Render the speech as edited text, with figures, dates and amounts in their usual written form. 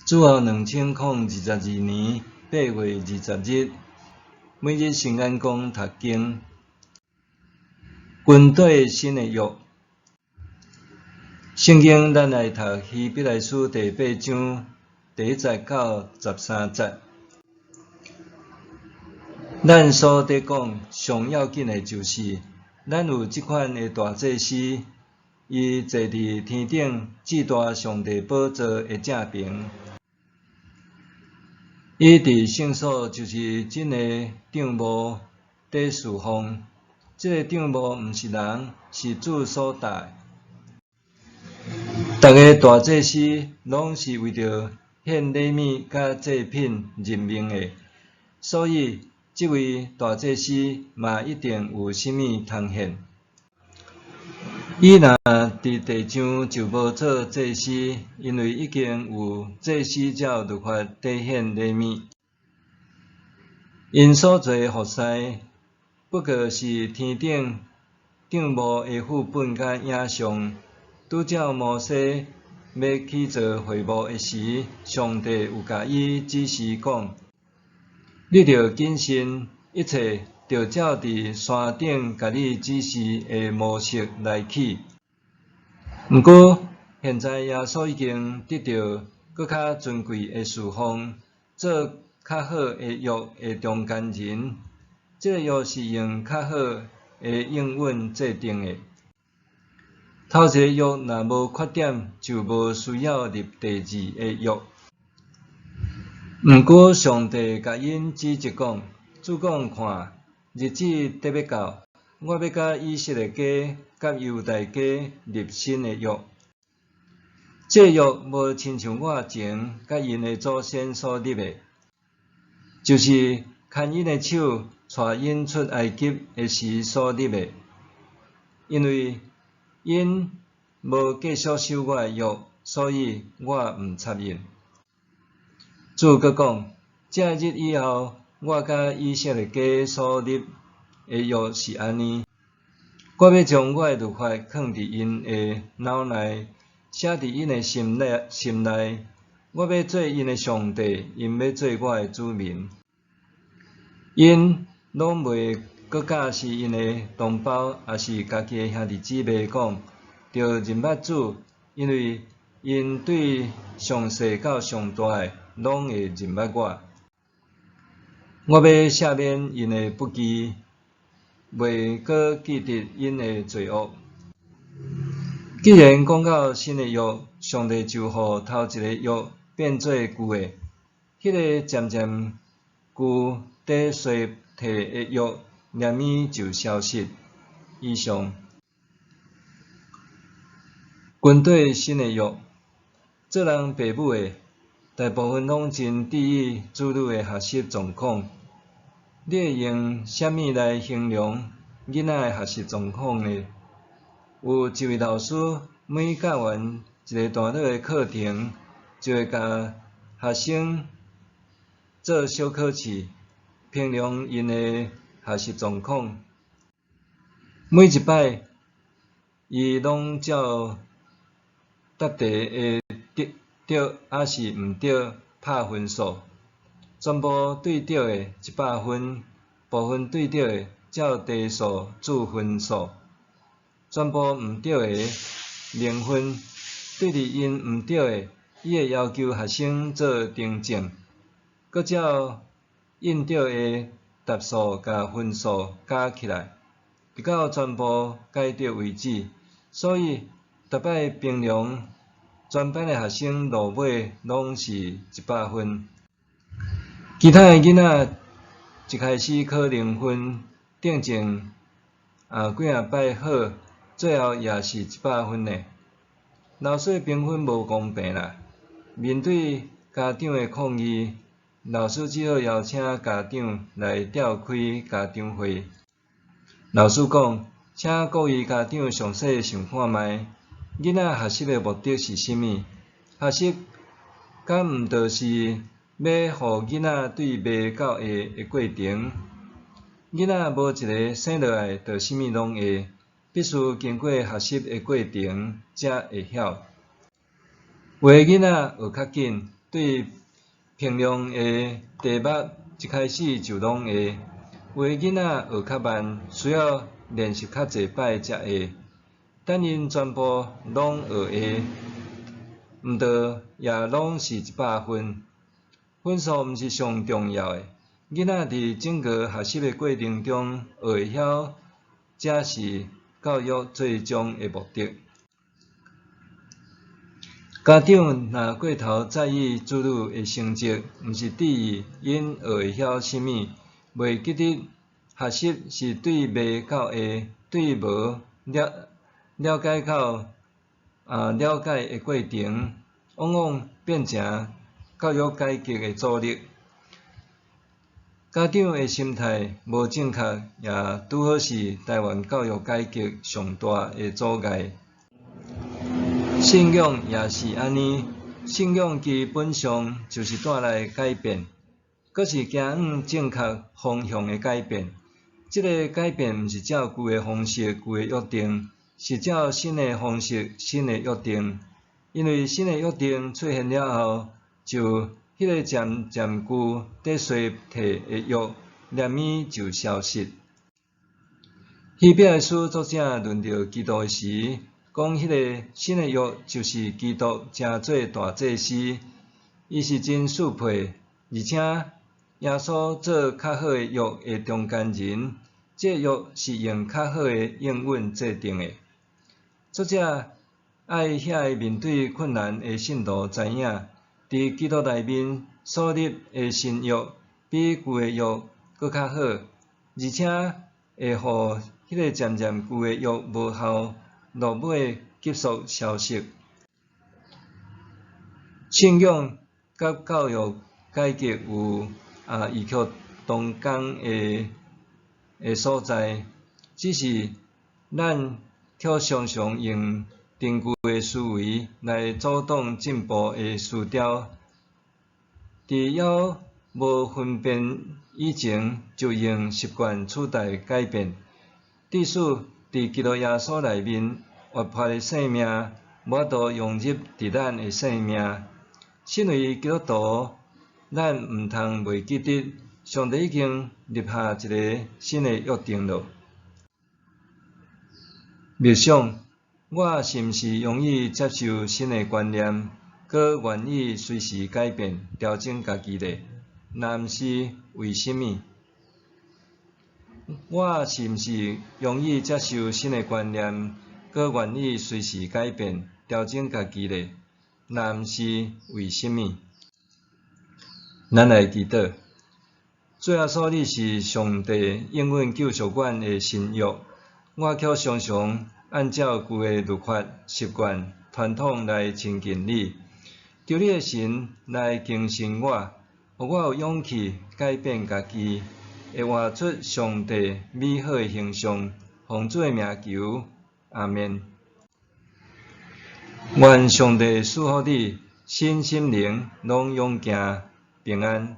主后2022年8月20日，每日圣眼光读经。军队新的约，圣经咱来读希伯来书第8章第1节到13节。咱所得讲上要紧的就是，咱有即款的大祭司，伊坐伫天顶至大上帝宝座的正边。伊伫圣所就是真个帐幕伫侍奉，即个帐幕毋是人，是主所带。逐个大祭司拢是为着献礼物甲祭品任命的，所以即位大祭司嘛一定有啥物通献。伊若伫地上就无做祭司，因为已经有祭司照律法兑献礼物。因所做服侍，不过是天顶帐幕的副本甲影像。拄照摩西要去做会幕的时，上帝有甲伊指示讲：你着谨慎，一切着照伫山顶甲你指示的模式来去。毋过，现在耶稣已经得到搁较尊贵的侍奉，做较好的约的中间人。这个约是用较好的应允制定的。头一个约若无缺点，就无需要立第二个约。毋过，上帝甲因指责讲：主讲看，日子得要到，我要甲以色列家、甲犹大家立新的约。这个约无亲像我前甲因的祖先所立的，就是牵因的手带因出埃及的时所立的，因为因无继续守我的约，所以我毋插印。主阁讲：这日以后，我甲以色列家所立的约是安尼：我要将我的律法放伫因的脑内，写伫因的心内。我要做因的上帝，因要做我的子民。因拢袂阁假是因的同胞，也是家己的兄弟姊妹讲，着认捌主，因为因对上细到上大的，拢会认捌我。我要赦免因的不义，袂阁记得因的罪恶。既然讲到新的约，上帝就互头一个约变做旧的，迄个渐渐旧伫衰退的约，念咪就消失。以上，军队新的约，做人爸母的，大部分拢真注意子女的学习状况。你会用啥物来形容囡仔的学习状况呢？有一位老师每教完一个段落的课程，就会甲学生做小考试，评量因的学习状况。每一摆，伊拢照答题的对还是毋对拍分数，全部对对的100分，部分对对的照题数注分数，全部毋对的0分。对伫因毋对的，伊会要求学生做订正，搁照应对的答数甲分数加起来，直到全部解对为止。所以，逐摆评量，全班的学生落尾拢是100分。其他的囡仔一开始考0分，订正几啊摆好，最后也是100分呢。老师的评分无公平啦！面对家长的抗议，老师只好邀请家长来召开家长会。老师讲，请各位家长详细想看卖，囡仔学习的目的是啥物？学习敢毋就是要互囡仔对未到会的过程？囡仔无一个生落来就啥物拢会。必须经过学习的过程，才会晓。有的囡仔学较紧，对平常的题目一开始就拢会，有的囡仔学较慢，需要练习较侪摆才会。等因全部拢学会，毋过也拢是100分。分数毋是上重要的，囡仔伫整个学习的过程中学会晓，才是教育最终的目的。家长若过头在意子女的成绩，毋是伫意因学会晓啥物，袂记得学习是对未到的、对无了解到了解的过程，往往变成教育改革的阻力。家长的心态无正确，也拄好是台湾教育改革上大的阻碍。信仰也是安尼，信仰基本上就是带来改变，阁是行往正确方向的改变。这个改变毋是照旧的方式、旧的约定，是照新的方式、新的约定。因为新的约定出现了后，就迄个渐旧得衰退的约念咪就消失。希伯来书作者论到基督的时，讲迄个新的约就是基督成做大祭司，伊是真适配，而且耶稣做较好的约的中间人，这约是用较好的应允制定的。作者爱遐个面对困难的信徒知影，伫基督内面所立的新约比旧的约搁较好，而且会互迄个渐旧的约无效，落尾急速消失。信仰甲教育改革有异曲同工的所在，只是咱却常常用定旧的思维来阻挡进步的思潮，伫还无分辨以前，就用习惯取代改变。即使伫基督耶稣内面活泼的生命，无法度融入伫咱的生命。身为基督徒，咱毋通袂记得，上帝已经立下一个新的约定了。默想，我是毋是容易接受新的观念，搁愿意随时改变、调整家己呢？若毋是，为什么？我是毋是容易接受新的观念，搁愿意随时改变、调整家己呢？若毋是，为什么？咱来祈祷。主耶稣，你是上帝应允救赎阮的新约，我却常常按照旧的律法、习惯、传统来亲近你。求你的神来更新我，互我有勇气改变家己，会活出上帝美好的形象。奉主的名求，阿们。愿上帝赐福你身心灵拢勇健平安。